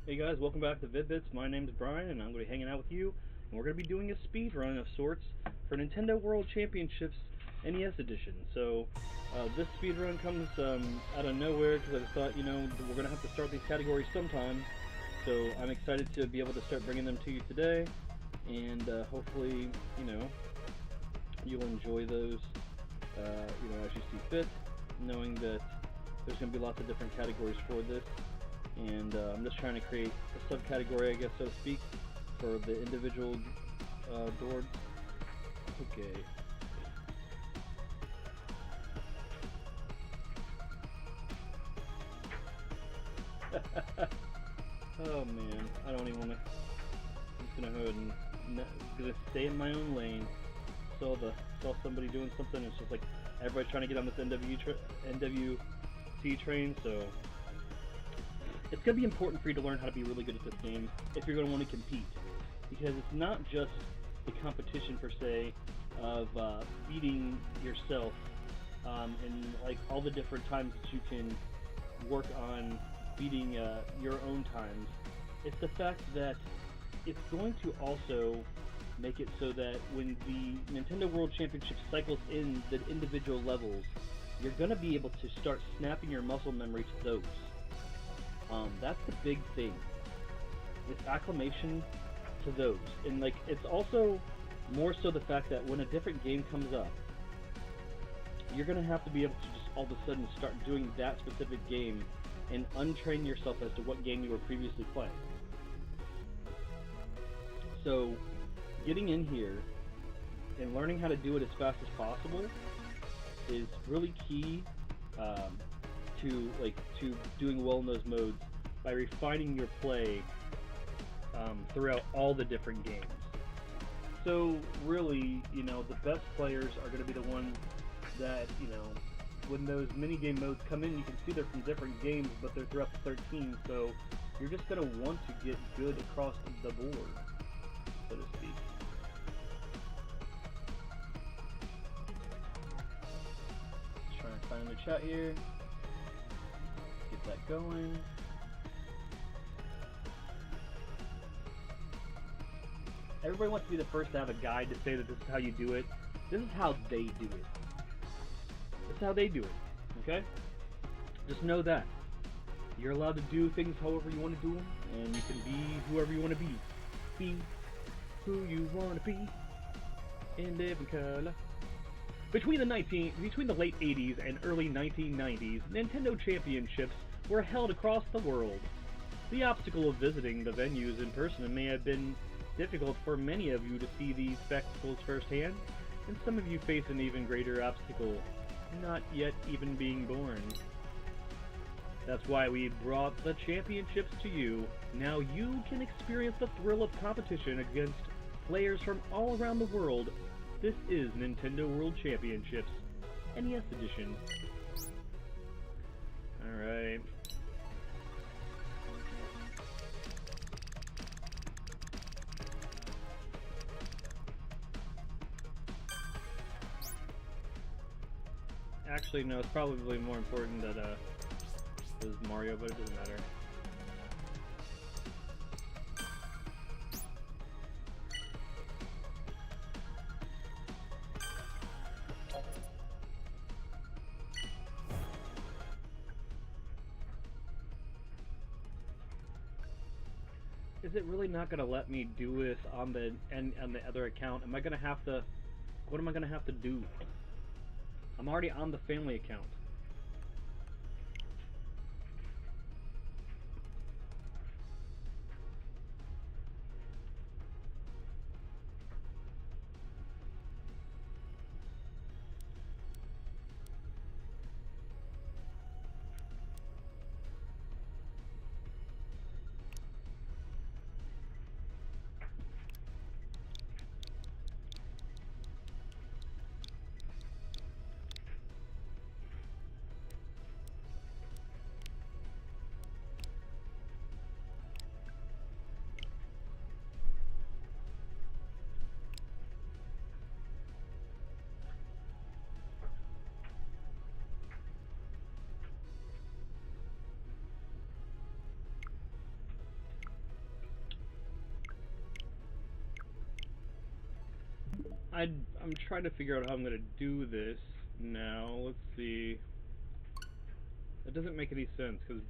Hey guys, welcome back to Vid-Bits. My name's Brian, and I'm going to be hanging out with you, and we're going to be doing a speed run of sorts for Nintendo World Championships NES Edition. So, this speed run comes out of nowhere, because I just thought, we're going to have to start these categories sometime. So, I'm excited to be able to start bringing them to you today, and hopefully, you'll enjoy those, as you see fit, knowing that there's going to be lots of different categories for this. And I'm just trying to create a subcategory, I guess, so to speak, for the individual boards. Okay. Oh man, I don't even want to. I'm just gonna go ahead and gonna stay in my own lane. Saw somebody doing something. It's just like everybody's trying to get on this NWC train, so. It's going to be important for you to learn how to be really good at this game if you're going to want to compete, because it's not just the competition per se of beating yourself and like all the different times that you can work on beating your own times. It's the fact that it's going to also make it so that when the Nintendo World Championship cycles in the individual levels, you're going to be able to start snapping your muscle memory to those. That's the big thing. It's acclimation to those. And like, it's also more so the fact that when a different game comes up, you're going to have to be able to just all of a sudden start doing that specific game and untrain yourself as to what game you were previously playing. So, getting in here and learning how to do it as fast as possible is really key to doing well in those modes by refining your play throughout all the different games. So really, the best players are going to be the ones that, when those mini-game modes come in, you can see they're from different games, but they're throughout the 13, so you're just going to want to get good across the board, so to speak. Just trying to find the chat here. Get that going. Everybody wants to be the first to have a guide to say that this is how you do it. This is how they do it. This is how they do it, okay? Just know that. You're allowed to do things however you want to do them, and you can be whoever you want to be. Be who you want to be, and live in color. Between the late 80s and early 1990s, Nintendo Championships were held across the world. The obstacle of visiting the venues in person may have been difficult for many of you to see these spectacles firsthand, and some of you face an even greater obstacle, not yet even being born. That's why we brought the championships to you. Now you can experience the thrill of competition against players from all around the world. This is Nintendo World Championships, NES Edition. Alright. Actually, no, it's probably more important that it was Mario, but it doesn't matter. Is it really not going to let me do this on the other account? Am I going to have to... What am I going to have to do? I'm already on the family account. I'm trying to figure out how I'm going to do this now. Let's see. That doesn't make any sense because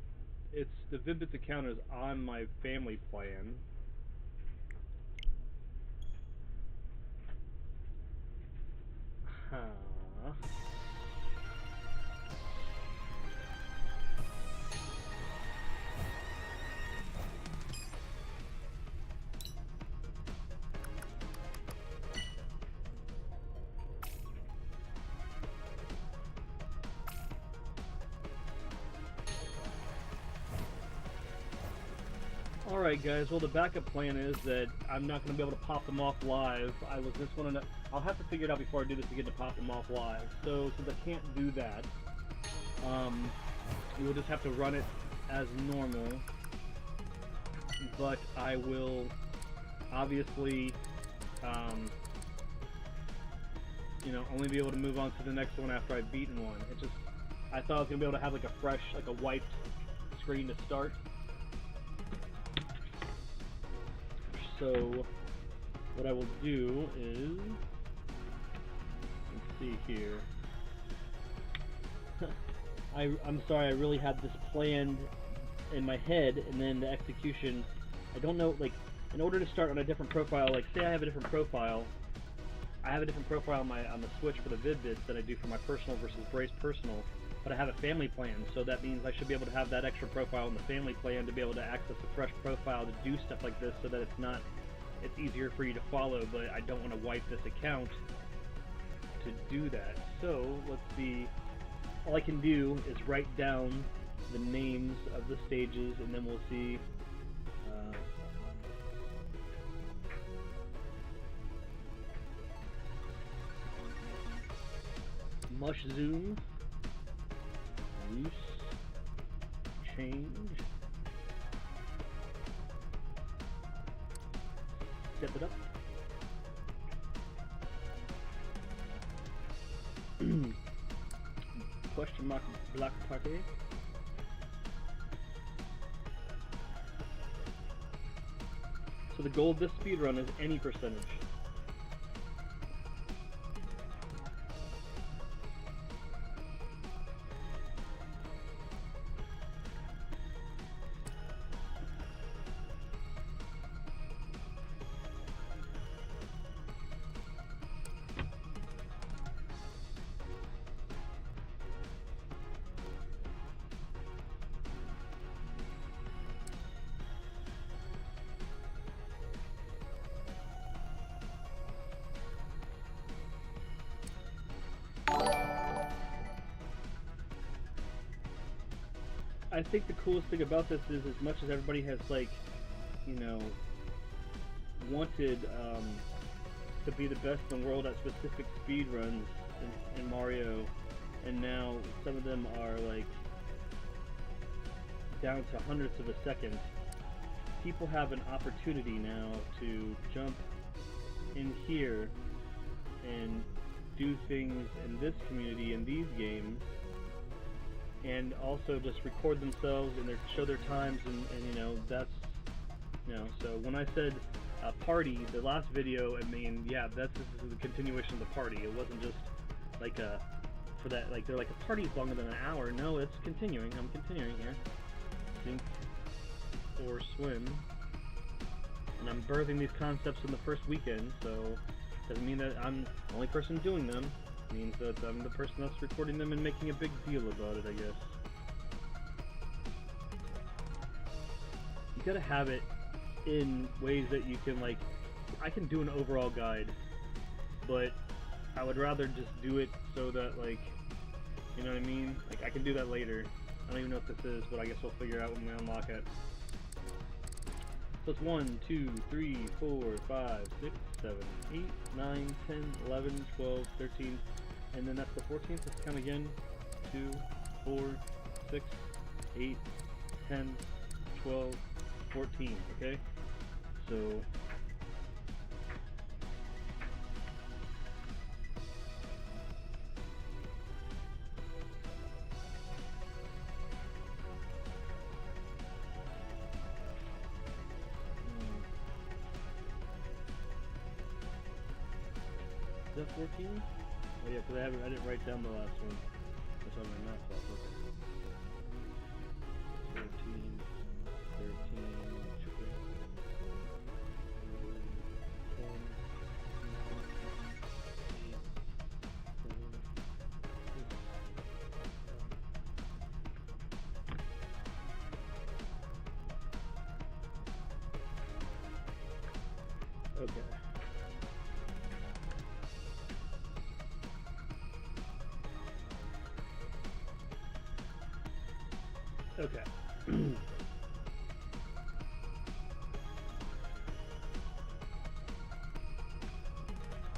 the Vid-Bits account is on my family plan. Huh. Alright guys, well the backup plan is that I'm not going to be able to pop them off live. I was just wanting to... I'll have to figure it out before I do this again to pop them off live. So, since I can't do that, we will just have to run it as normal. But I will obviously, you know, only be able to move on to the next one after I've beaten one. It just... I thought I was going to be able to have like a fresh, like a wiped screen to start. So, what I will do is, let's see here. I'm sorry, I really had this planned in my head, and then the execution, I don't know, like, in order to start on a different profile, like, say I have a different profile, on the Switch for the Vid-Bits than I do for my personal versus Brace personal, but I have a family plan, so that means I should be able to have that extra profile in the family plan to be able to access a fresh profile to do stuff like this so that it's easier for you to follow, but I don't want to wipe this account to do that. So, let's see, all I can do is write down the names of the stages, and then we'll see, Mush Zoom, Loose, Change, Step It Up, Question Mark Block Party, so the goal of this speedrun is any percentage. I think the coolest thing about this is, as much as everybody has, like, you know, wanted to be the best in the world at specific speed runs in Mario, and now some of them are, like, down to hundredths of a second, people have an opportunity now to jump in here and do things in this community, in these games, and also just record themselves and show their times, and you know, that's, you know, so when I said party, the last video, I mean, yeah, this is the continuation of the party. It wasn't just like for that, like, they're like, a party's longer than an hour. No, it's continuing. I'm continuing here. Sink or swim. And I'm birthing these concepts in the first weekend, so doesn't mean that I'm the only person doing them. It means that I'm the person that's recording them and making a big deal about it, I guess. You gotta have it in ways that you can, like, I can do an overall guide, but I would rather just do it so that, like, you know what I mean? Like, I can do that later. I don't even know what this is, but I guess we'll figure out when we unlock it. So it's 1, 2, 3, 4, 5, 6, 7, 8, 9, 10, 11, 12, 13, and then that's the 14th. Let's count again. 2, 4, 6, 8, 10, 12, 14, okay? So... Is that 14? Oh yeah, because I didn't write down the last one. That's on my math off. Okay. 14, 13, 12, 13, 14. Okay. Okay.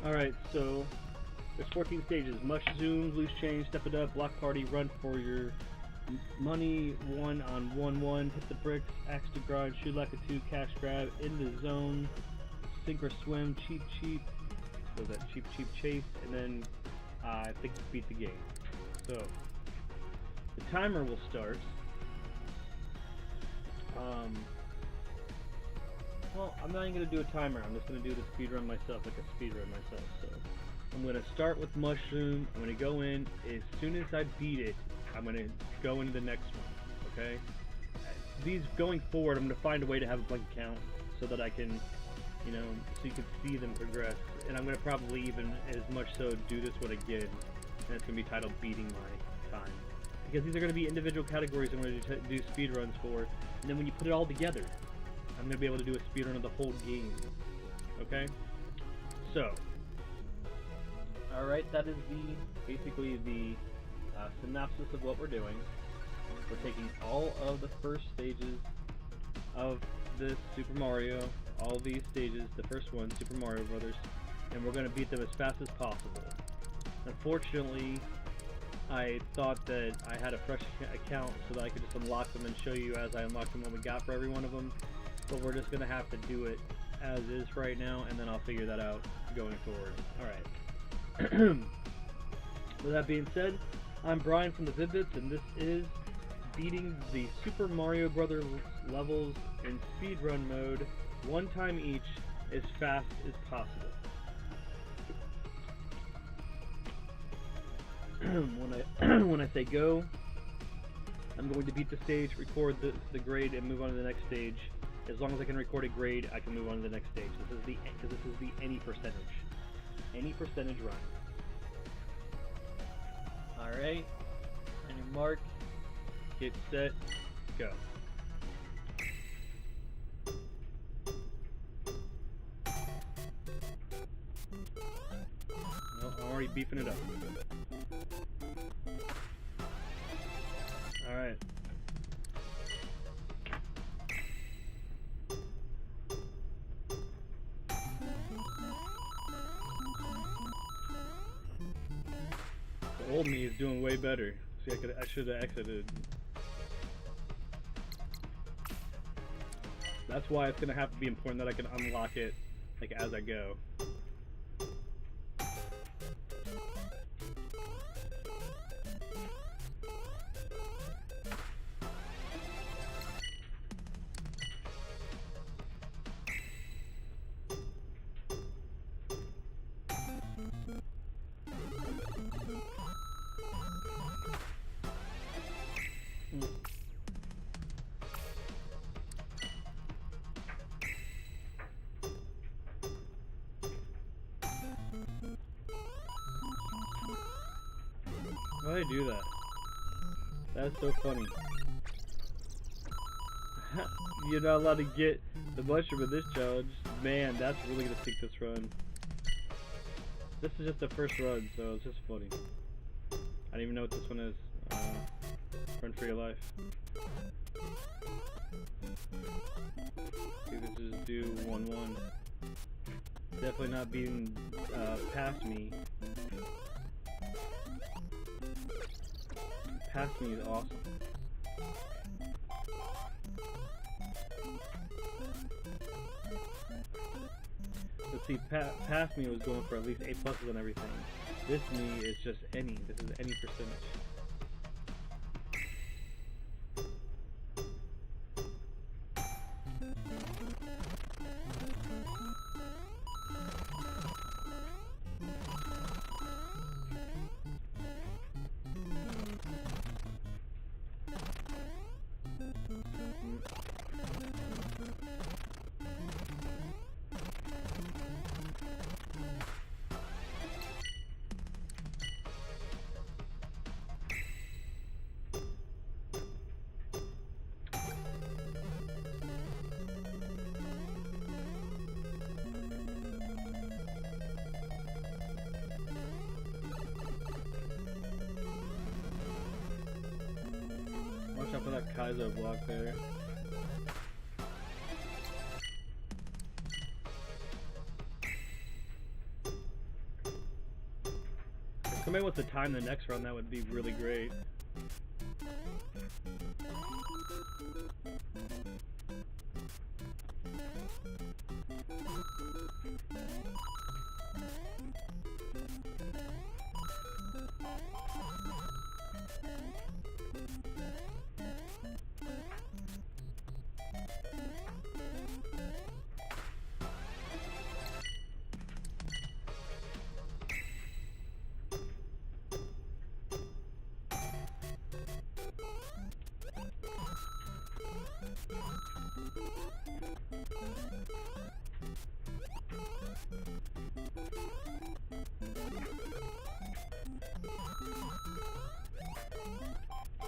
Alright, so there's 14 stages. Mush zoom, loose change, step it up, block party, run for your money, 1 on 1-1, hit the bricks, axe to grind, shoot like a 2, cash grab, in the zone, sink or swim, cheap, what was that, cheap chase, and then I think beat the game. So the timer will start. Well, I'm not even going to do a timer. I'm just going to do the speedrun myself, like a speedrun myself. So I'm going to start with mushroom. I'm going to go in. As soon as I beat it, I'm going to go into the next one. Okay? These going forward, I'm going to find a way to have a blank count so that I can, you know, so you can see them progress. And I'm going to probably even as much so do this one again. And it's going to be titled Beating My Time. Because these are going to be individual categories I'm going to do speedruns for. And then when you put it all together, I'm going to be able to do a speedrun of the whole game. Okay? So, alright, that is basically the synopsis of what we're doing. We're taking all of the first stages of this Super Mario, all these stages, the first one, Super Mario Brothers, and we're going to beat them as fast as possible. Unfortunately, I thought that I had a fresh account so that I could just unlock them and show you as I unlock them what we got for every one of them. But we're just going to have to do it as is right now, and then I'll figure that out going forward. Alright. With that being said, I'm Brian from the Vid-Bits, and this is beating the Super Mario Brothers levels in speedrun mode, one time each, as fast as possible. When I say go, I'm going to beat the stage, record the grade, and move on to the next stage. As long as I can record a grade, I can move on to the next stage. This is the any percentage run. All right, on your mark, get set, go. Well, I'm already beefing it up. All right. The old me is doing way better. See, I should have exited. That's why it's gonna have to be important that I can unlock it like as I go. Why did I do that? That's so funny. You're not allowed to get the mushroom in this challenge. Man, that's really gonna sink this run. This is just the first run, so it's just funny. I don't even know what this one is. Run for your life. See, this is do 1-1. Definitely not being past me. Past me is awesome. Let's see, past me was going for at least A+ on everything. This me is just any. This is any percentage. for that Kaizo block there. If somebody wants to time the next run, that would be really great.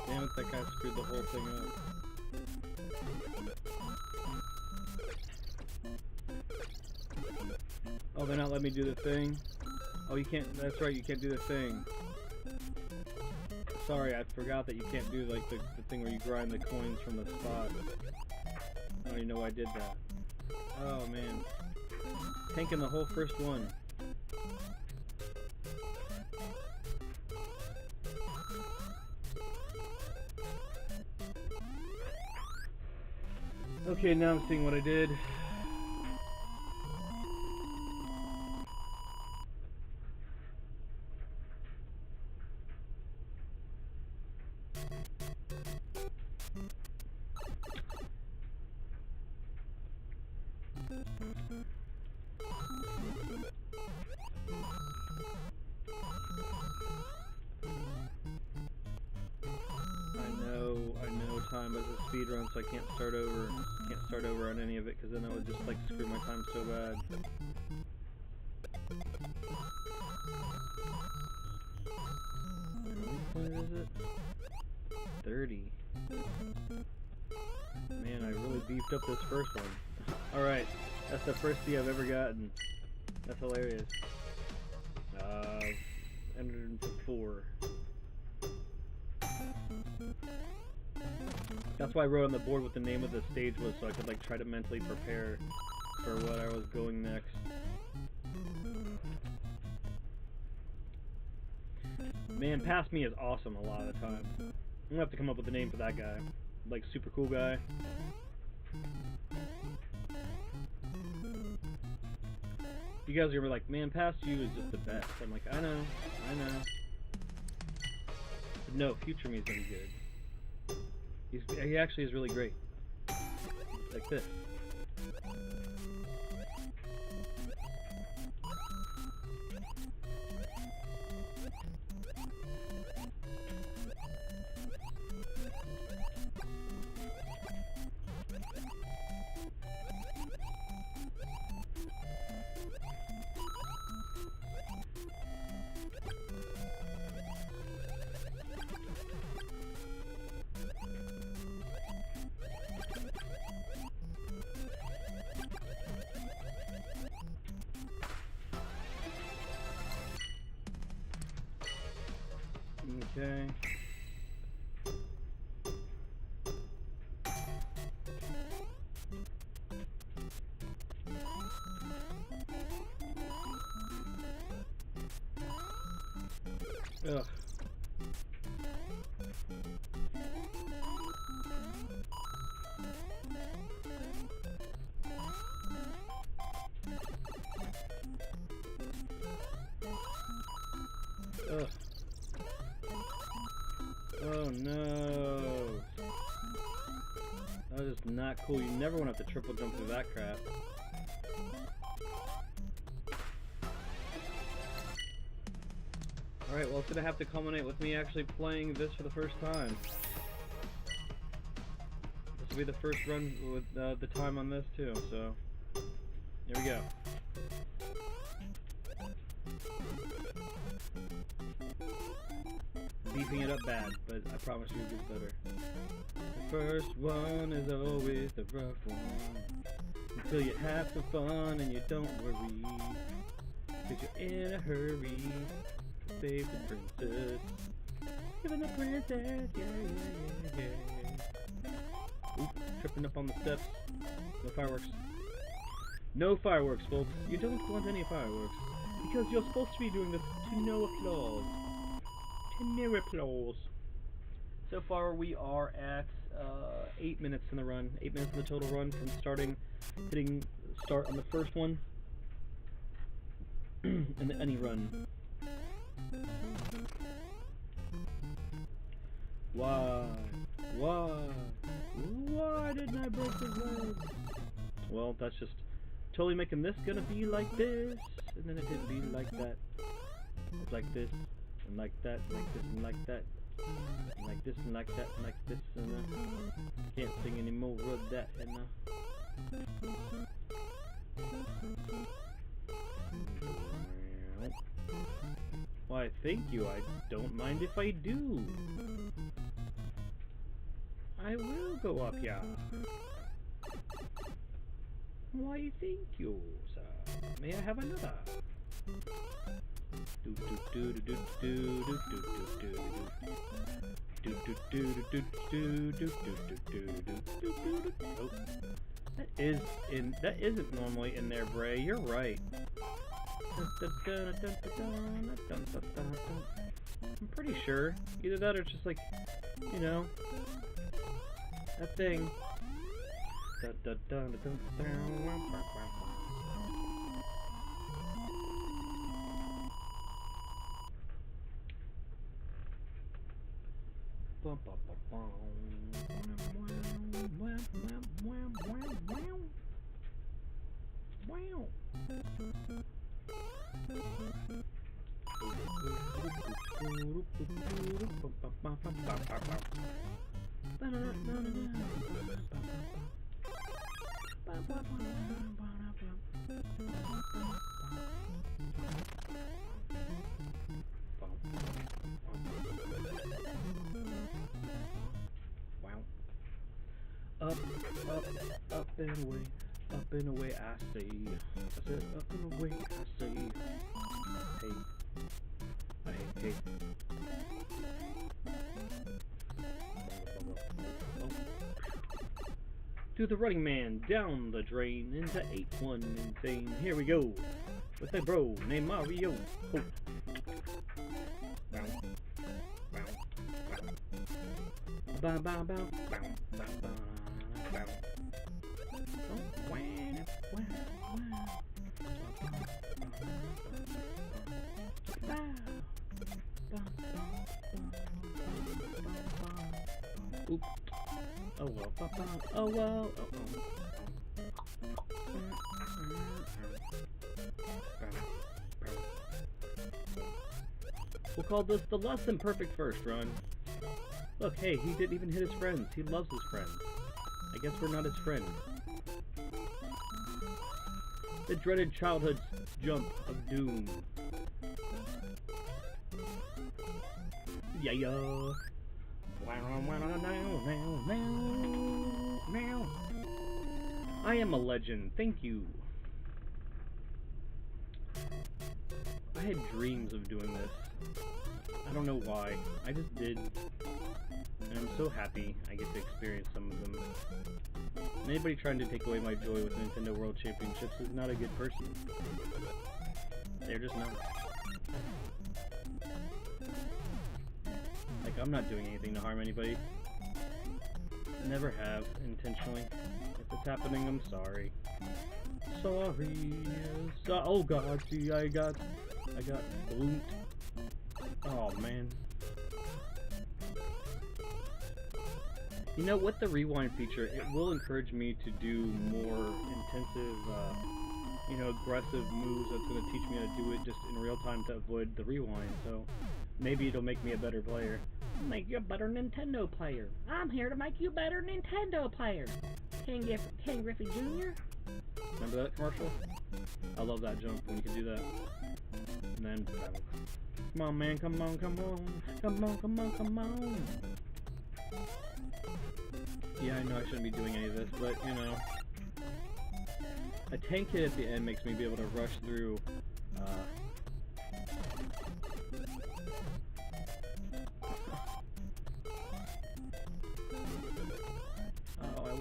Damn it, that guy screwed the whole thing up. Oh, they're not letting me do the thing? Oh, you can't, that's right, you can't do the thing. Sorry, I forgot that you can't do like the thing where you grind the coins from the spot. I don't even know why I did that. Oh man. Tanking the whole first one. Okay, now I'm seeing what I did. I know time, but it's a speed run, so I can't start over. Can't start over on any of it, because then I would just like screw my time so bad. What is it? 30. Man, I really beefed up this first one. Alright, that's the first C I've ever gotten. That's hilarious. Entered into 4. That's why I wrote on the board what the name of the stage was, so I could like try to mentally prepare for what I was going next. Man, Past Me is awesome a lot of the time. I'm gonna have to come up with a name for that guy. Like, super cool guy. You guys are gonna be like, man, Past You is just the best. I'm like, I know. But no, Future Me is gonna be good. He actually is really great. Like this. Okay. Ugh. Ugh. Oh no. That is not cool. You never want to have to triple jump through that crap. Alright, well, it's gonna have to culminate with me actually playing this for the first time. This will be the first run with the time on this too, so here we go. Beefing it up bad, but I promise you it gets better. The first one is always the rough one, until you have some fun and you don't worry, 'cause you're in a hurry to save the princess. Saving the princess, yeah. Oop, tripping up on the steps. No fireworks. No fireworks, folks. You don't want any fireworks. Because you're supposed to be doing this to no applause. To no applause. So far we are at 8 minutes in the run. 8 minutes in the total run from hitting start on the first one. And any run. Why? Why didn't I break his leg? Well, that's just totally making this gonna be like this, and then it didn't be like that. It's like this, and like that, and like this, and like that, and like this, and like that, and like this, and can't sing any more of that, and why, thank you. I don't mind if I do. I will go up here. Why, thank you, sir. May I have another? That isn't normally in there, Bray. You're right. I'm pretty sure. Either that or just like, you know, that thing. Up and away, I say. I said, up and away, I say. Hey. To the running man, down the drain, into 8-1 insane. Here we go, with a bro named Mario. Oh. Bow, bow, bow, bow, bow, bow, bow. Oop. Oh well. Oh well. We'll call this the less than perfect first run. Look, hey, he didn't even hit his friends. He loves his friends. I guess we're not his friend. The dreaded childhood jump of doom. Yeah. I am a legend. Thank you. I had dreams of doing this. I don't know why. I just did. And I'm so happy I get to experience some of them. And anybody trying to take away my joy with Nintendo World Championships is not a good person. They're just not. Like, I'm not doing anything to harm anybody. Never have, intentionally. If it's happening, I'm sorry. Sorry. Oh god, see, I got blooped. Oh man. You know, with the rewind feature, it will encourage me to do more intensive, you know, aggressive moves that's going to teach me how to do it just in real time to avoid the rewind, so maybe it'll make me a better player. Make you a better Nintendo player. I'm here to make you a better Nintendo player. King Griffey Jr. Remember that commercial? I love that jump when you can do that. And then, come on man, come on. Yeah, I know I shouldn't be doing any of this, but, you know, a tank hit at the end makes me be able to rush through, oh, I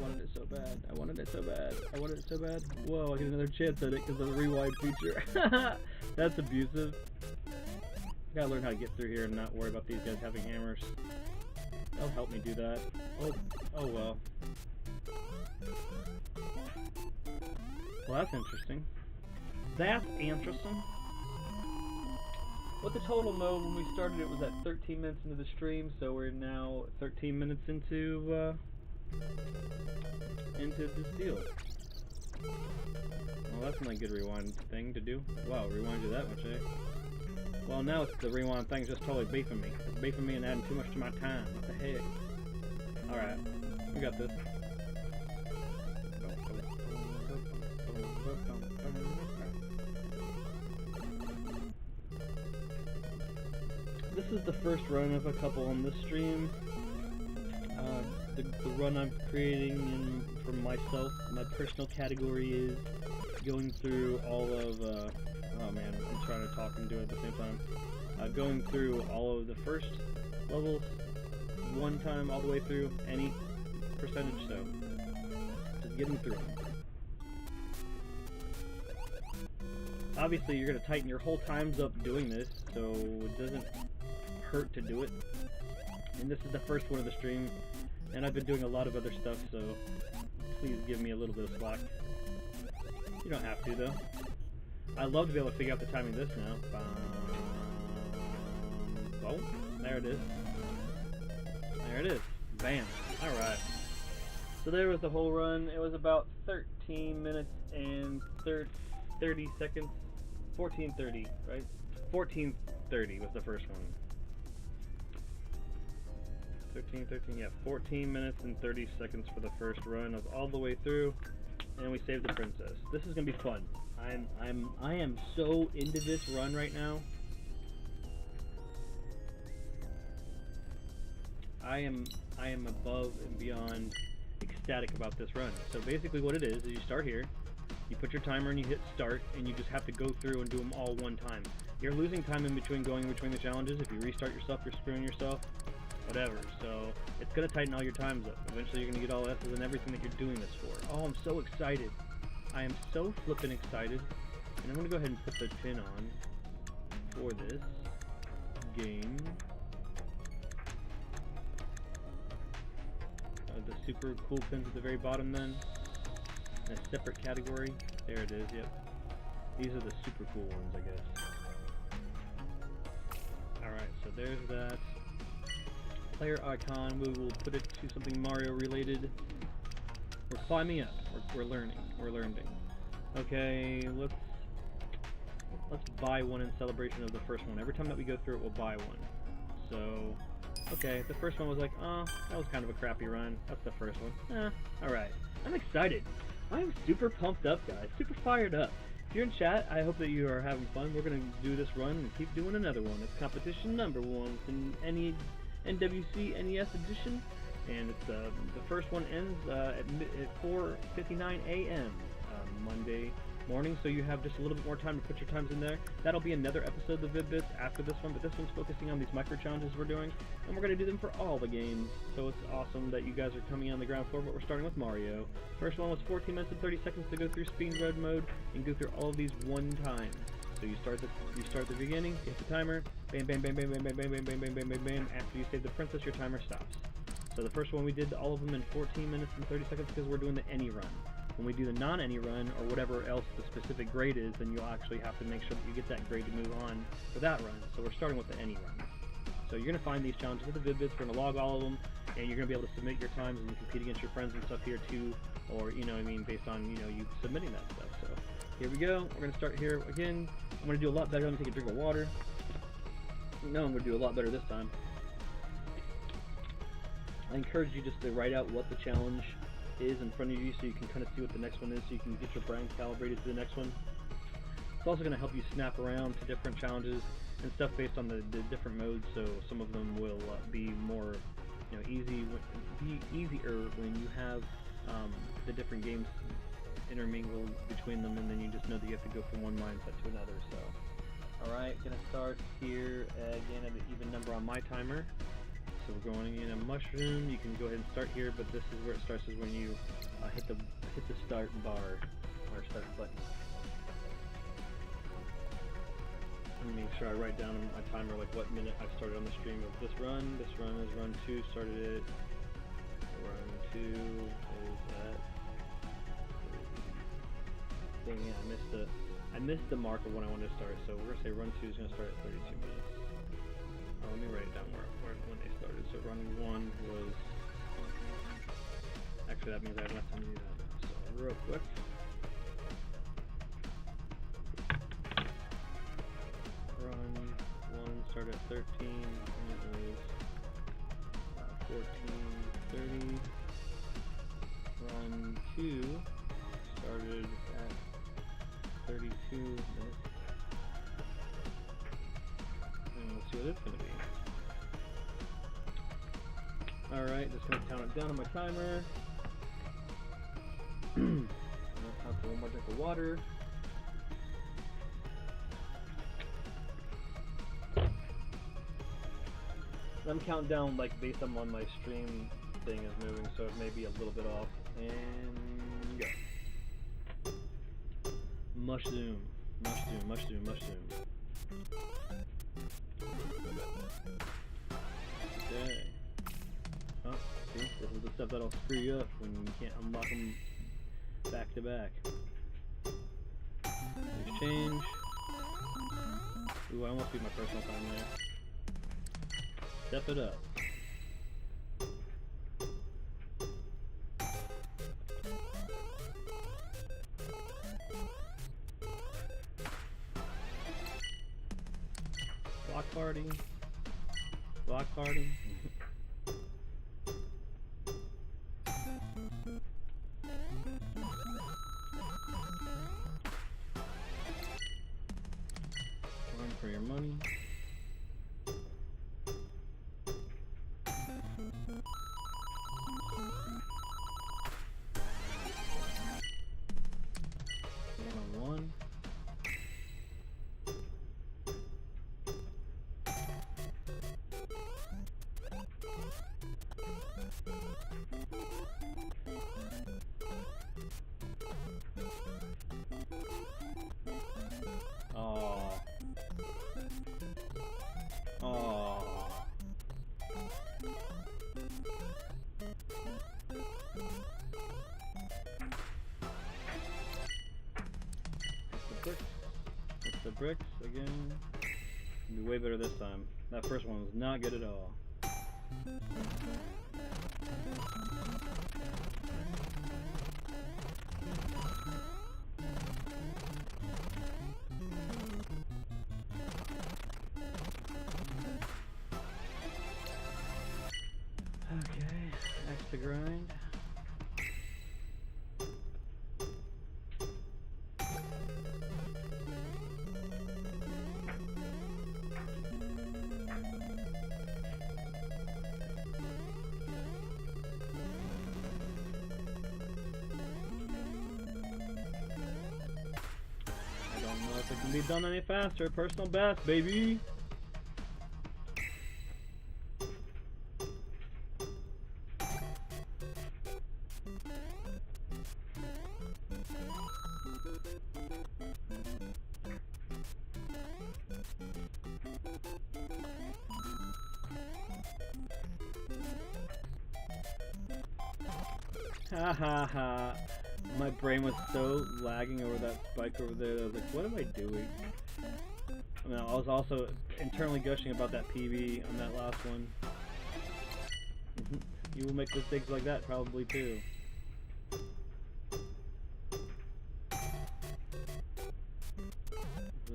bad. I wanted it so bad. I wanted it so bad. Whoa, I get another chance at it because of the rewind feature. That's abusive. Gotta learn how to get through here and not worry about these guys having hammers. They'll help me do that. Oh well. Well, that's interesting. That's interesting. What the total mode when we started it was at 13 minutes into the stream, so we're now 13 minutes into this deal. Well, that's not a good rewind thing to do. Wow, rewind you that much, eh? Well, now it's the rewind thing's just totally beefing me. It's beefing me and adding too much to my time. What the heck? Alright, we got this. This is the first run of a couple on this stream. The run I'm creating for myself, my personal category is going through all of, oh man, I'm trying to talk and do it at the same time. Going through all of the first levels, one time all the way through, any percentage, so just getting through them. Obviously you're going to tighten your whole times up doing this, so it doesn't hurt to do it. And this is the first one of the stream, and I've been doing a lot of other stuff, so please give me a little bit of slack. You don't have to though. I'd love to be able to figure out the timing of this now. Oh, there it is. There it is. Bam. Alright. So there was the whole run. It was about 13 minutes and 30 seconds. 14:30, right? 14:30 was the first one. 13, yeah, 14 minutes and 30 seconds for the first run of all the way through, and we saved the princess. This is gonna be fun. I am so into this run right now. I am above and beyond ecstatic about this run. So basically what it is you start here, you put your timer and you hit start, and you just have to go through and do them all one time. You're losing time in between going in between the challenges. If you restart yourself, you're screwing yourself. Whatever. So it's gonna tighten all your times up. Eventually you're gonna get all S's and everything that you're doing this for. Oh, I'm so excited. I am so flippin' excited. And I'm gonna go ahead and put the pin on for this game. The super cool pins at the very bottom then. In a separate category. There it is, yep. These are the super cool ones, I guess. Alright, so there's that. Player icon, we will put it to something Mario related. We're climbing up. We're learning. We're learning. Okay, let's buy one in celebration of the first one. Every time that we go through it, we'll buy one. So, okay, the first one was like, oh, that was kind of a crappy run. That's the first one. Alright. I'm excited. I'm super pumped up, guys. Super fired up. If you're in chat, I hope that you are having fun. We're going to do this run and keep doing another one. It's competition number 1 in any NWC NES edition, and it's the first one ends at 4:59 a.m. Monday morning, so you have just a little bit more time to put your times in there. That'll be another episode of the Vid-Bits after this one, but this one's focusing on these micro challenges we're doing, and we're going to do them for all the games, so it's awesome that you guys are coming on the ground floor, but we're starting with Mario. First one was 14 minutes and 30 seconds to go through Speedrun mode and go through all of these one time. So you start the beginning, hit the timer, bam, bam, bam, bam, bam, bam, bam, bam, bam, bam, bam, bam, bam. After you save the princess, your timer stops. So the first one we did all of them in 14 minutes and 30 seconds because we're doing the any run. When we do the non-any run, or whatever else the specific grade is, then you'll actually have to make sure that you get that grade to move on for that run. So we're starting with the any run. So you're going to find these challenges with the Vid-Bits. We're going to log all of them, and you're going to be able to submit your times and compete against your friends and stuff here too, or, you know what I mean, based on, you know, you submitting that stuff. So here we go. We're going to start here again. I'm going to do a lot better. Let me take a drink of water. No, I'm going to do a lot better this time. I encourage you just to write out what the challenge is in front of you so you can kind of see what the next one is, so you can get your brain calibrated to the next one. It's also going to help you snap around to different challenges and stuff based on the different modes, so some of them will be more, you know, easier when you have the different games intermingled between them, and then you just know that you have to go from one mindset to another. So alright, gonna start here again at an even number on my timer. so we're going in a mushroom. You can go ahead and start here, but this is where it starts, is when you hit the start bar or start button. Let me make sure I write down my timer, like what minute I started on the stream of this run. This run is run 2, started it. Run 2 is at. Dang it, I missed the mark of when I wanted to start. So we're gonna say run 2 is gonna start at 32 minutes. Oh, let me write it down when they started. So run 1 was. Actually, that means I have enough time to do that now. So real quick. Run 1 started at 13, and it was 14:30. Run 2 started at 32 minutes. And we'll see what it's going to be. Alright, just going to count it down on my timer. I'll have one more drink of water. I'm counting down like based on when my stream thing is moving, so it may be a little bit off. And go. Mushroom. Okay. Oh, see, this is the stuff that'll screw you up when you can't unlock them back to back. Exchange. Ooh, I almost beat my personal time there. Step it up. Block party. Run for your money. One. It's the bricks again. It'll be way better this time. That first one was not good at all. Okay, X to grind. If it can be done any faster, personal best, baby. Ha ha ha. My brain was so lagging over that spike over there that I was like, what am I doing? I mean, I was also internally gushing about that PB on that last one. You will make mistakes like that probably too. So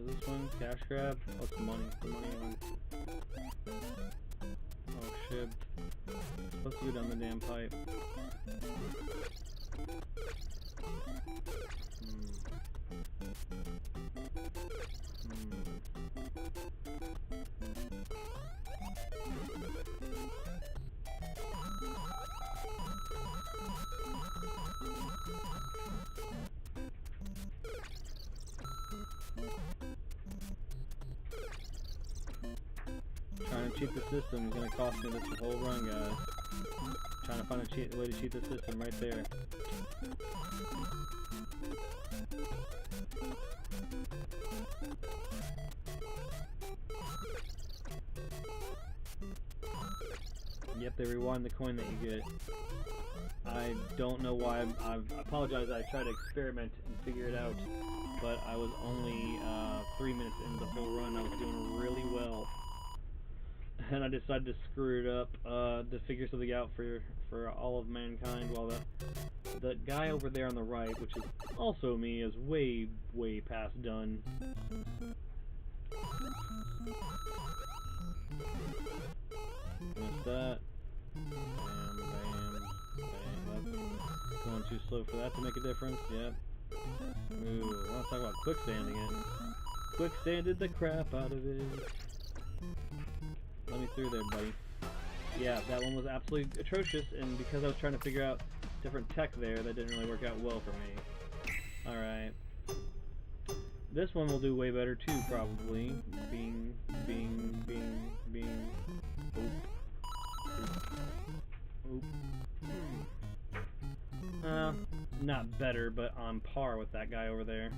this one, cash grab. Oh, it's money. The money one. Oh shit. Supposed to go down the damn pipe. Trying to cheat the system is going to cost me this whole run, guys. Trying to find a way to cheat the system right there. Yep, they rewind the coin that you get. I don't know why. I apologize. I tried to experiment and figure it out, but I was only 3 minutes into the whole run. I was doing really well, and I decided to screw it up to figure something out for all of mankind. While the guy over there on the right, which is also me, is way past done. Missed that. Bam, bam, bam. That's going too slow for that to make a difference. Yep. Ooh, I want to talk about quicksanding it. Quicksanded the crap out of it. Let me through there, buddy. Yeah, that one was absolutely atrocious, and because I was trying to figure out different tech there, that didn't really work out well for me. Alright. This one will do way better too, probably. Bing, bing, bing, bing. Oop. Oop. Not better, but on par with that guy over there.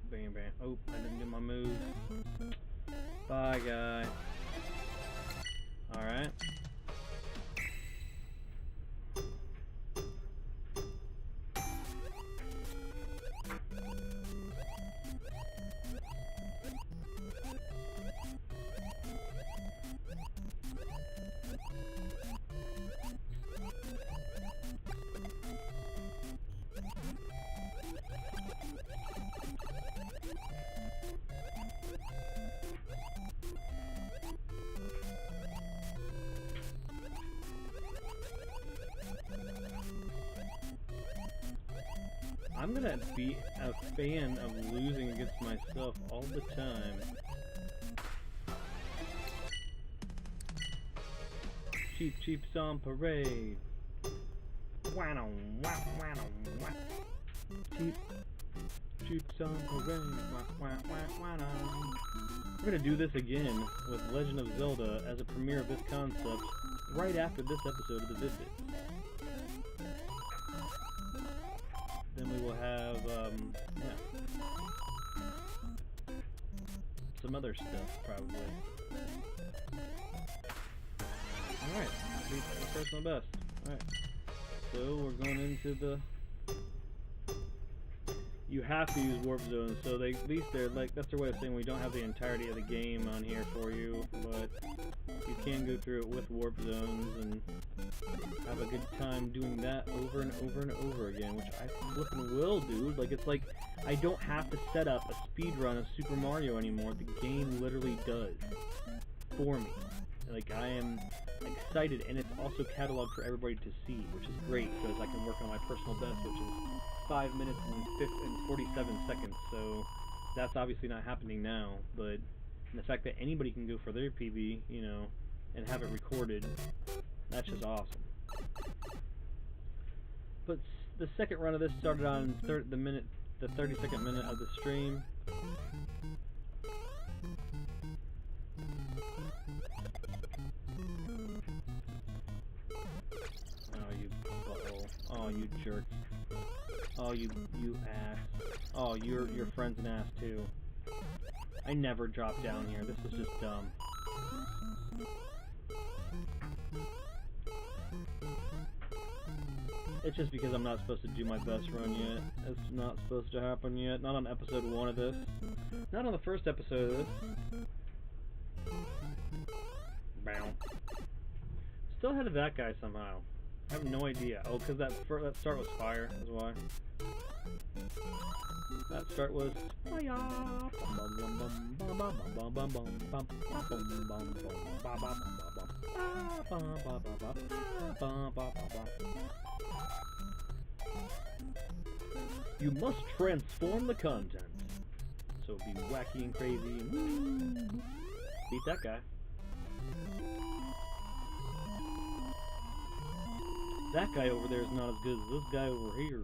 Bam, bam. Oh, I didn't do my move. Bye, guy. Alright. I'm gonna be a fan of losing against myself all the time. Chiefs on parade. Wow, wow, wow, wow. Chiefs on parade. Wow, wow, wow. We're gonna do this again with Legend of Zelda as a premiere of this concept right after this episode of the Vid-Bits. Then we will have, yeah, some other stuff, probably. Alright, beat the personal best. Alright, so we're going into the... You have to use warp zones, so they, at least they're like, that's their way of saying we don't have the entirety of the game on here for you, but you can go through it with warp zones and have a good time doing that over and over and over again, which I flippin' will, dude. Like, it's like I don't have to set up a speedrun of Super Mario anymore. The game literally does for me. Like, I am excited, and it's also cataloged for everybody to see, which is great, because I can work on my personal best, which is 5 minutes and 47 seconds, so that's obviously not happening now, but the fact that anybody can go for their PB, you know, and have it recorded, that's just awesome. But the second run of this started on the 32nd minute of the stream. Oh, you butthole. Oh, you jerk. Oh, you ass. Oh, your friend's an ass too. I never drop down here. This is just dumb. It's just because I'm not supposed to do my best run yet. It's not supposed to happen yet. Not on episode 1 of this. Not on the first episode of this. Bow. Still ahead of that guy somehow. I have no idea. Oh, because that start was fire. That's why. That start was fire. You must transform the content. So be wacky and crazy and woo. Beat that guy. That guy over there is not as good as this guy over here.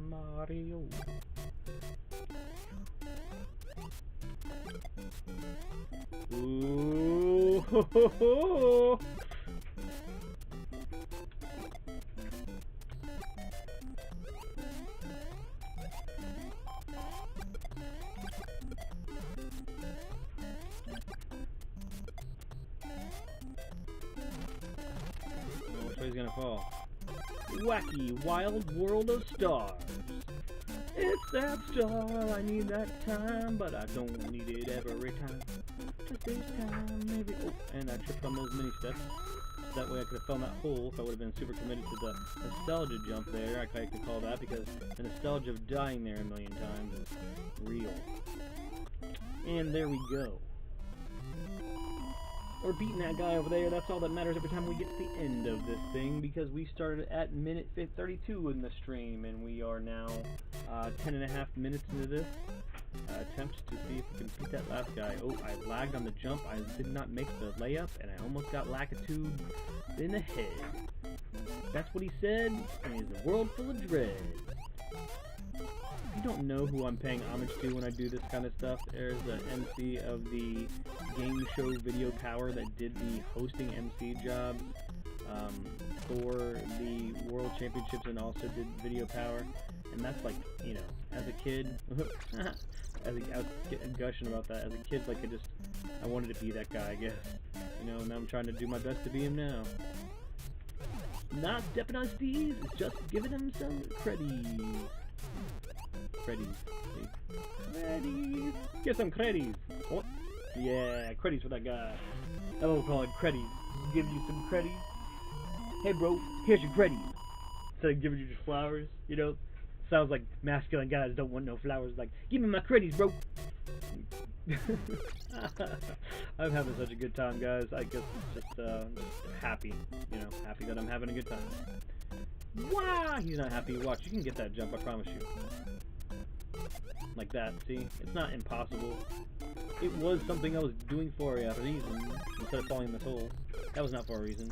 Mario. Ooh, ho, ho, ho. Which way he's gonna fall? Wacky Wild World of Stars. It's that star, I need that time, but I don't need it every time. Just this time, maybe. Oh, and I tripped on those mini steps. So that way I could have fell in that hole if I would have been super committed to the nostalgia jump there. I could call that, because the nostalgia of dying there a million times is real. And there we go. We're beating that guy over there. That's all that matters every time we get to the end of this thing, because we started at minute 32 in the stream, and we are now 10.5 minutes into this attempt to see if we can beat that last guy. Oh, I lagged on the jump. I did not make the layup, and I almost got Lakitu in the head. That's what he said, and he's a world full of dread. If you don't know who I'm paying homage to when I do this kind of stuff, there's an MC of the game show Video Power that did the hosting MC jobs for the World Championships, and also did Video Power. And that's like, you know, as a kid, I was gushing about that. As a kid, like, I wanted to be that guy, I guess. You know, now I'm trying to do my best to be him now. Not stepping on Steve's, it's just giving him some creddies. Creddies. Creddies. Give some creddies. What? Yeah, creddies for that guy. I will call it creddies. Give you some creddies. Hey bro, here's your creddies. Instead of giving you just flowers, you know? Sounds like masculine guys don't want no flowers. Like, give me my creddies, bro. I'm having such a good time, guys. I guess it's just happy, you know, happy that I'm having a good time. Wow, he's not happy. Watch, you can get that jump, I promise you. Like that, see? It's not impossible. It was something I was doing for a reason, instead of falling in this hole. That was not for a reason.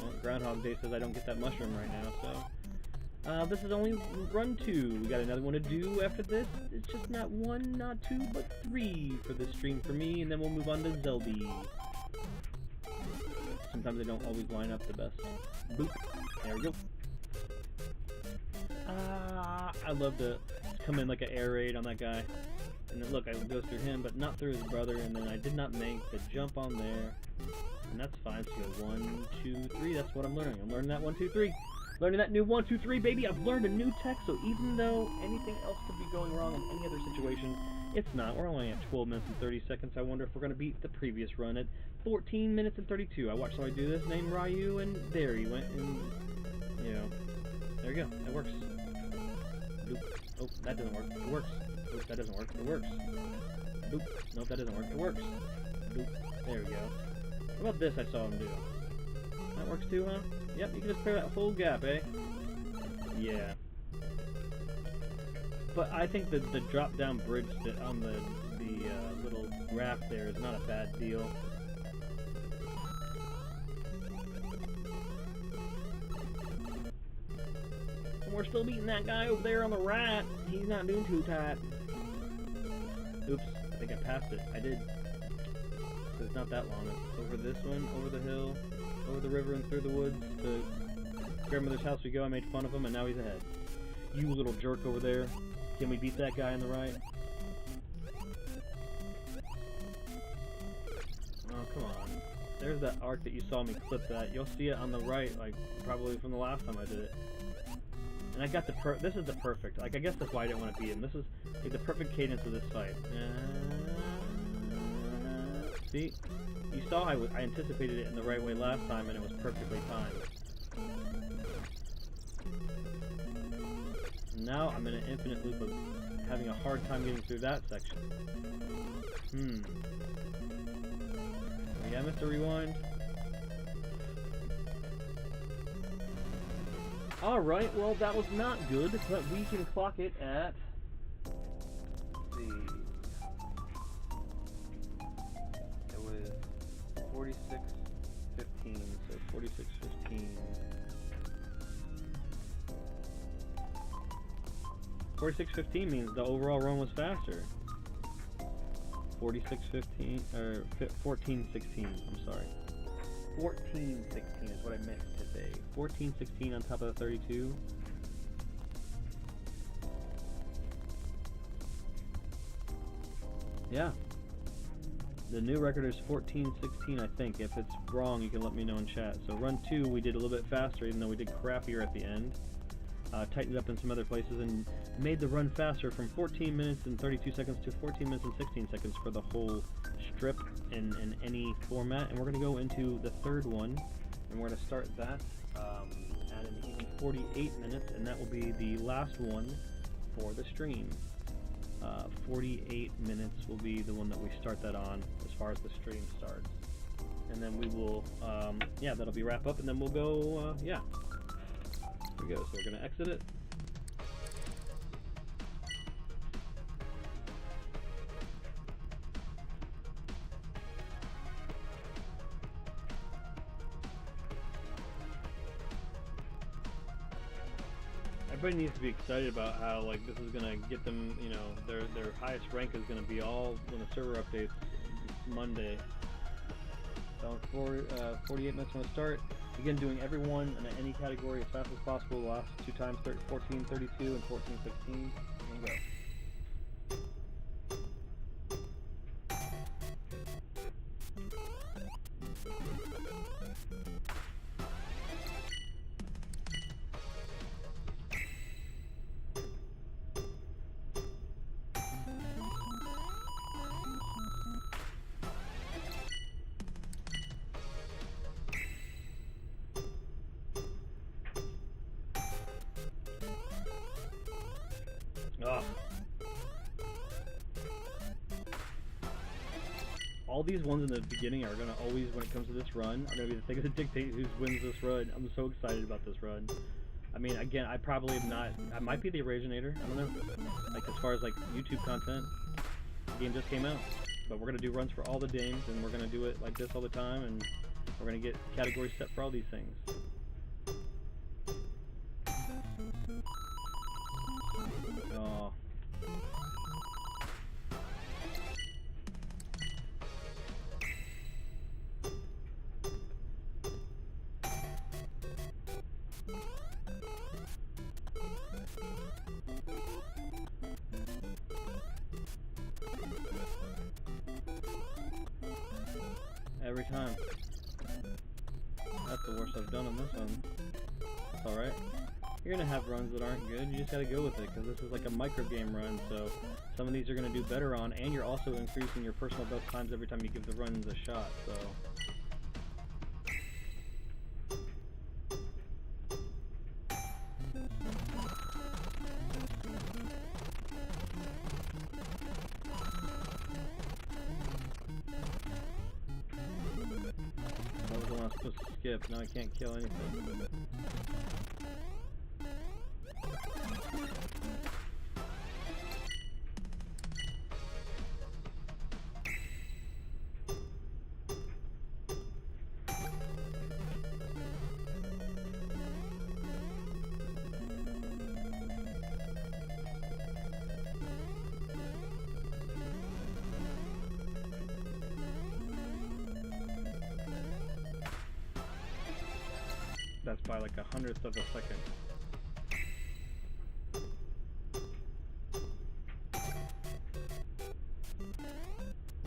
Well, Groundhog Day says I don't get that mushroom right now, so... this is only run 2. We got another one to do after this. It's just not 1, not 2, but 3 for this stream for me, and then we'll move on to Zelby. Sometimes they don't always line up the best. Boop. There we go. I love to come in like an air raid on that guy. And then look, I go through him, but not through his brother, and then I did not make the jump on there. And that's fine, so you go 1, 2, 3, that's what I'm learning. I'm learning that 1, 2, 3. Learning that new 1, 2, 3, baby. I've learned a new tech, so even though anything else could be going wrong in any other situation, it's not. We're only at 12 minutes and 30 seconds. I wonder if we're going to beat the previous run at 14 minutes and 32. I watched somebody do this named Ryu, and there he went, and, you know, there we go. It works. Boop. Oh, that doesn't work. It works. Oh, that doesn't work. It works. Boop. Nope, that doesn't work. It works. Boop. There we go. What about this I saw him do? That works too, huh? Yep, you can just clear that whole gap, eh? Yeah. But I think the drop-down bridge that on the little raft there is not a bad deal. And we're still beating that guy over there on the right. He's not doing too tight. Oops, I think I passed it. I did. It's not that long. It's over this one, over the hill, over the river, and through the woods to grandmother's house we go. I made fun of him, and now he's ahead. You little jerk over there. Can we beat that guy on the right? come on. There's that arc that you saw me clip that. You'll see it on the right, like, probably from the last time I did it. And I got the this is the perfect, like, I guess that's why I didn't want to beat him. This is like, the perfect cadence of this fight. See? You saw I anticipated it in the right way last time, and it was perfectly timed. Now I'm in an infinite loop of having a hard time getting through that section. Yeah, Mr. Rewind. Alright, well that was not good, but we can clock it at... Let's see... It was 46:15, so 46:15... 46:15 means the overall run was faster. 46:15, or 14:16, I'm sorry. 14:16 is what I meant to say. 14:16 on top of the 32. Yeah. The new record is 14:16, I think. If it's wrong, you can let me know in chat. So run 2, we did a little bit faster, even though we did crappier at the end. Tightened up in some other places and made the run faster from 14 minutes and 32 seconds to 14 minutes and 16 seconds for the whole strip in any format. And we're going to go into the third one, and we're going to start that at an even 48 minutes, and that will be the last one for the stream. 48 minutes will be the one that we start that on as far as the stream starts. And then we will, yeah, that'll be wrap up, and then we'll go, yeah. Here we go, so we're going to exit it. Everybody needs to be excited about how, like, this is going to get them, you know, their highest rank is going to be all when the server updates Monday. So 48 minutes from the start. Begin doing every one in any category as fast as possible. The last two times, 14:32 and 14:16. And go. Ugh. All these ones in the beginning are going to always, when it comes to this run, are going to be the things that dictate who wins this run. I'm so excited about this run. I mean, again, I probably am not, I might be the originator, I don't know, like as far as like YouTube content. The game just came out, but we're going to do runs for all the games, and we're going to do it like this all the time, and we're going to get categories set for all these things. Oh. Every time. That's the worst I've done on this one. That's alright. You're gonna have runs that aren't good, you just gotta go with it, because this is like a micro game run, so some of these are gonna do better on, and you're also increasing your personal best times every time you give the runs a shot, so... That was the one I was supposed to skip, now I can't kill anything. That's by like 100th of a second.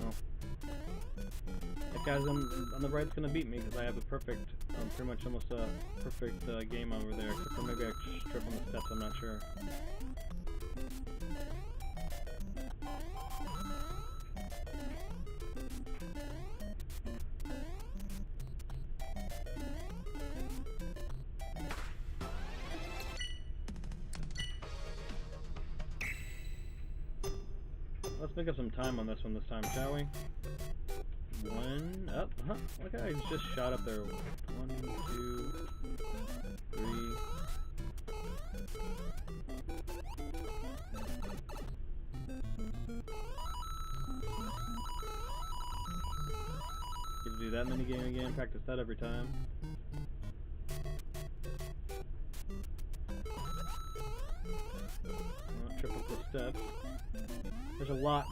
Oh. That guys on the right's gonna beat me because I have a perfect, pretty much almost a perfect game over there. Except for maybe I trip on the steps. I'm not sure. Let's make up some time on this one this time, shall we? One up, huh? Look, I just shot up there. 1, 2, 3. Get to do that mini game again. Practice that every time. Trip up the steps.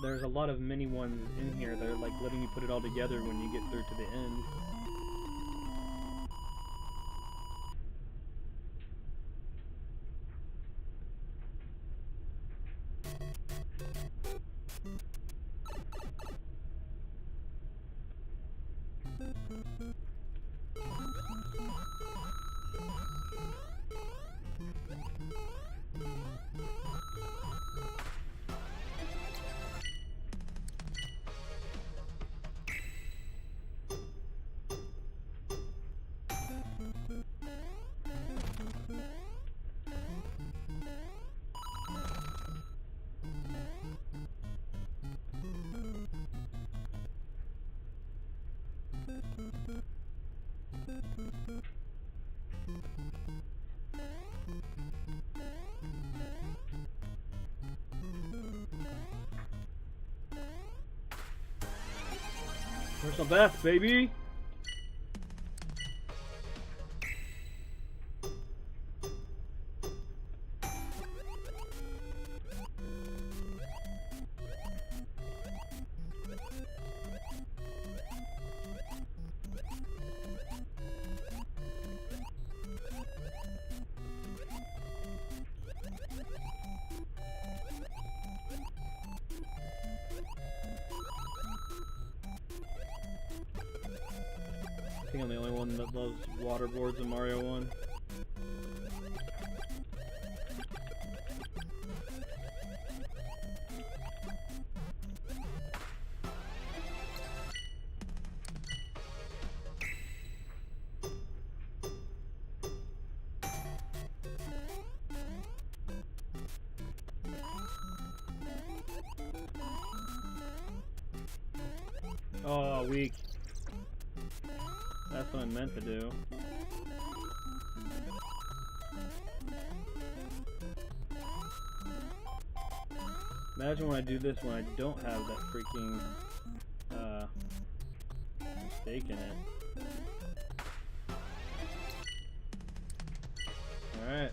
There's a lot of mini ones in here that are like letting you put it all together when you get through to the end. Personal best, baby! I think I'm the only one that loves water boards in Mario 1. Oh, weak. That's what I meant to do. Imagine when I do this when I don't have that freaking mistake in it. Alright.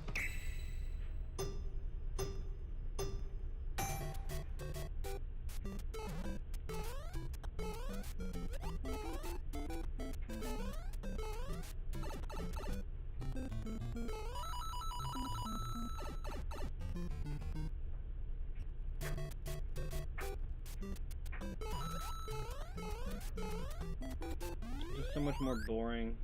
Just so much more boring.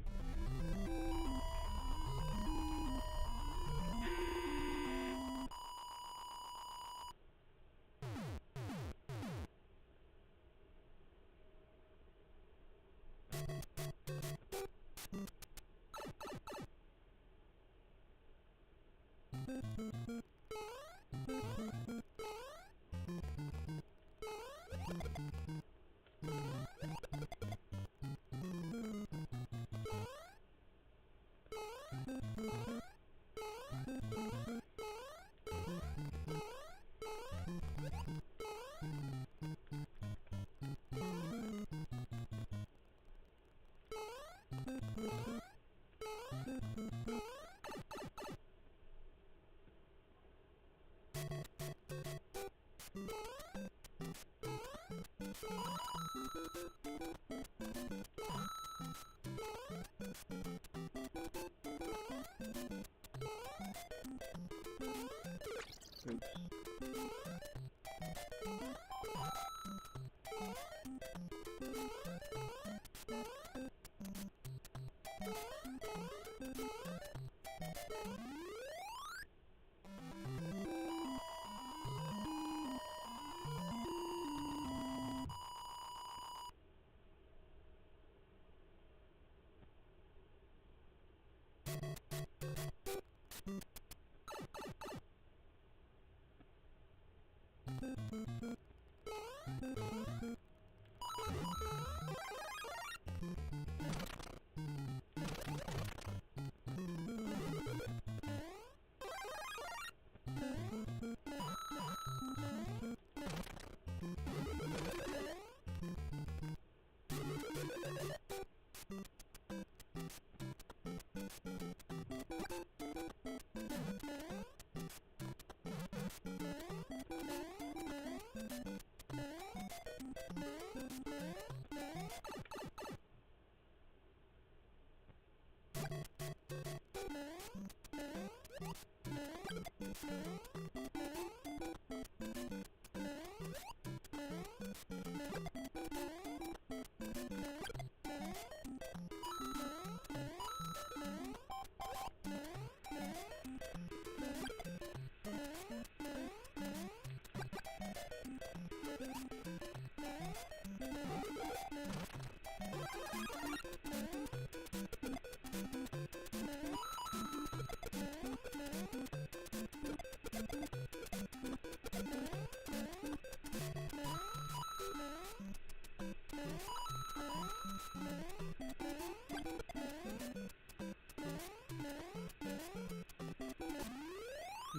Oops.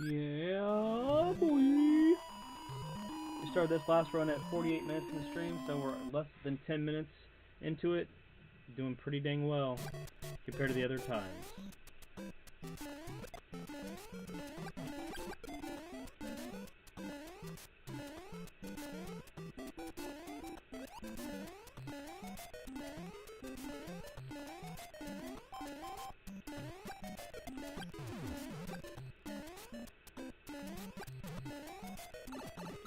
Yeah, boy. We started this last run at 48 minutes in the stream, so we're less than 10 minutes into it. Doing pretty dang well compared to the other times.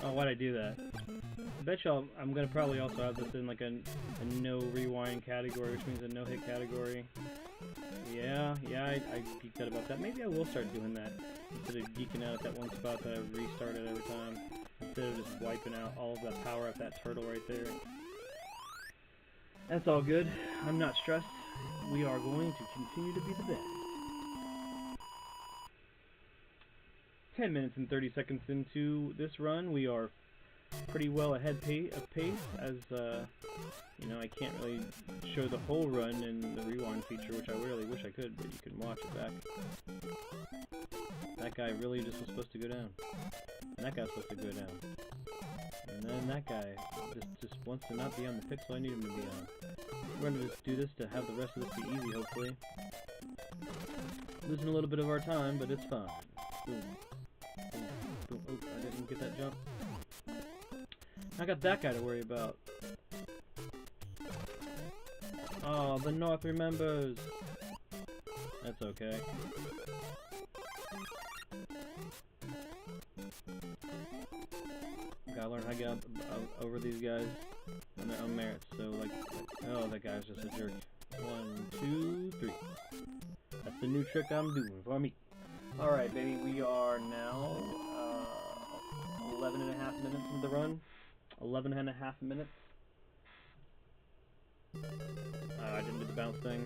Oh, why'd I do that? I bet y'all, I'm gonna probably also have this in like a no rewind category, which means a no hit category. Yeah, I geeked out about that. Maybe I will start doing that instead of geeking out at that one spot that I restarted every time. Instead of just wiping out all of that power at that turtle right there. That's all good. I'm not stressed. We are going to continue to be the best. 10 minutes and 30 seconds into this run, we are pretty well ahead of pace, as, you know, I can't really show the whole run in the rewind feature, which I really wish I could, but you can watch it back. That guy really just was supposed to go down. And that guy's supposed to go down. And then that guy just wants to not be on the pixel I need him to be on. We're going to just do this to have the rest of this be easy, hopefully. Losing a little bit of our time, but it's fine. Boom. Boom. Boom. Oh, I didn't get that jump. I got that guy to worry about. Oh, the North remembers. That's okay. Gotta learn how to get over these guys on their own merits. So, like, oh, that guy's just a jerk. 1, 2, 3. That's the new trick I'm doing for me. Alright, baby, we are now 11 and a half minutes into the run. 11 and a half minutes. I didn't do the bounce thing.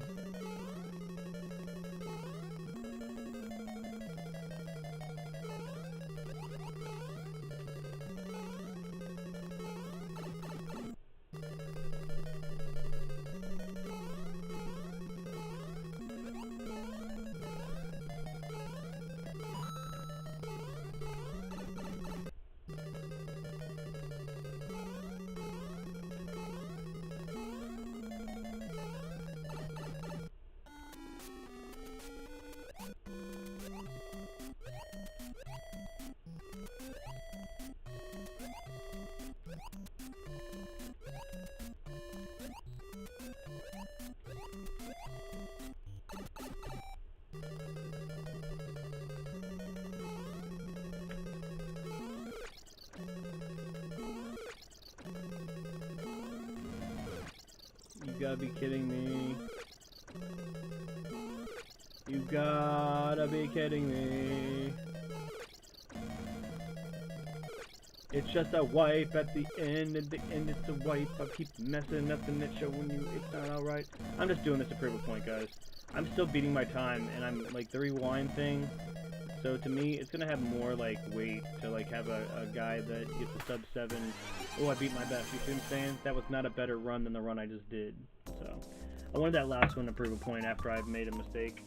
You gotta be kidding me. You gotta be kidding me. It's just a wipe at the end it's a wipe. I'll keep messing up and it's showing you it's not alright. I'm just doing this to prove a point, guys. I'm still beating my time, and I'm like the rewind thing. So to me, it's gonna have more like weight to like have a guy that gets a sub 7. Oh, I beat my best. You see what I'm saying? That was not a better run than the run I just did. So I wanted that last one to prove a point after I've made a mistake.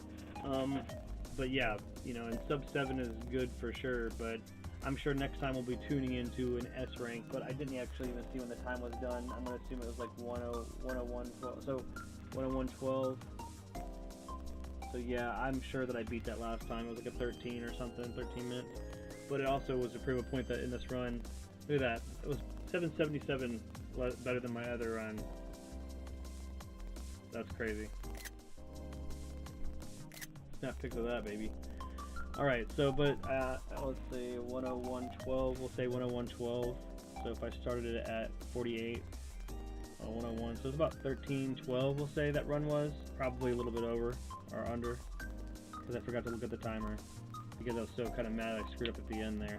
But yeah, you know, and sub 7 is good for sure. But I'm sure next time we'll be tuning into an S rank. But I didn't actually even see when the time was done. I'm gonna assume it was like 101.12. So 101.12. So yeah, I'm sure that I beat that last time. It was like a 13 or something, 13 minutes. But it also was to prove a point that in this run, look at that, it was 777 better than my other run. That's crazy. Snap pics of that, baby. Alright, so, but, let's say 101.12, we'll say 101.12. So if I started it at 48, 101, so it's about 13.12, we'll say that run was. Probably a little bit over, or under, because I forgot to look at the timer, because I was so kind of mad I screwed up at the end there.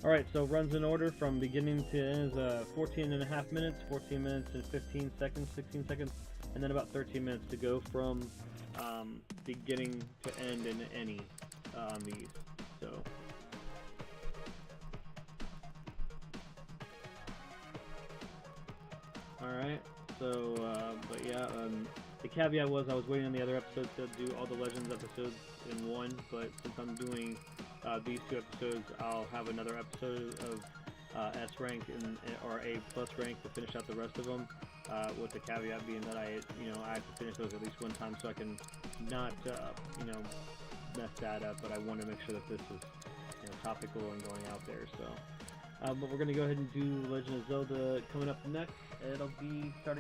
Alright, so runs in order from beginning to end is 14 and a half minutes, 14 minutes and 15 seconds, 16 seconds, and then about 13 minutes to go from beginning to end in any on these. So alright, so but yeah, the caveat was I was waiting on the other episodes to do all the Legends episodes in one, but since I'm doing these two episodes, I'll have another episode of S rank or A plus rank to finish out the rest of them. With the caveat being that I have to finish those at least one time so I can not mess that up. But I want to make sure that this is topical and going out there. So, but we're gonna go ahead and do Legend of Zelda coming up next. It'll be starting.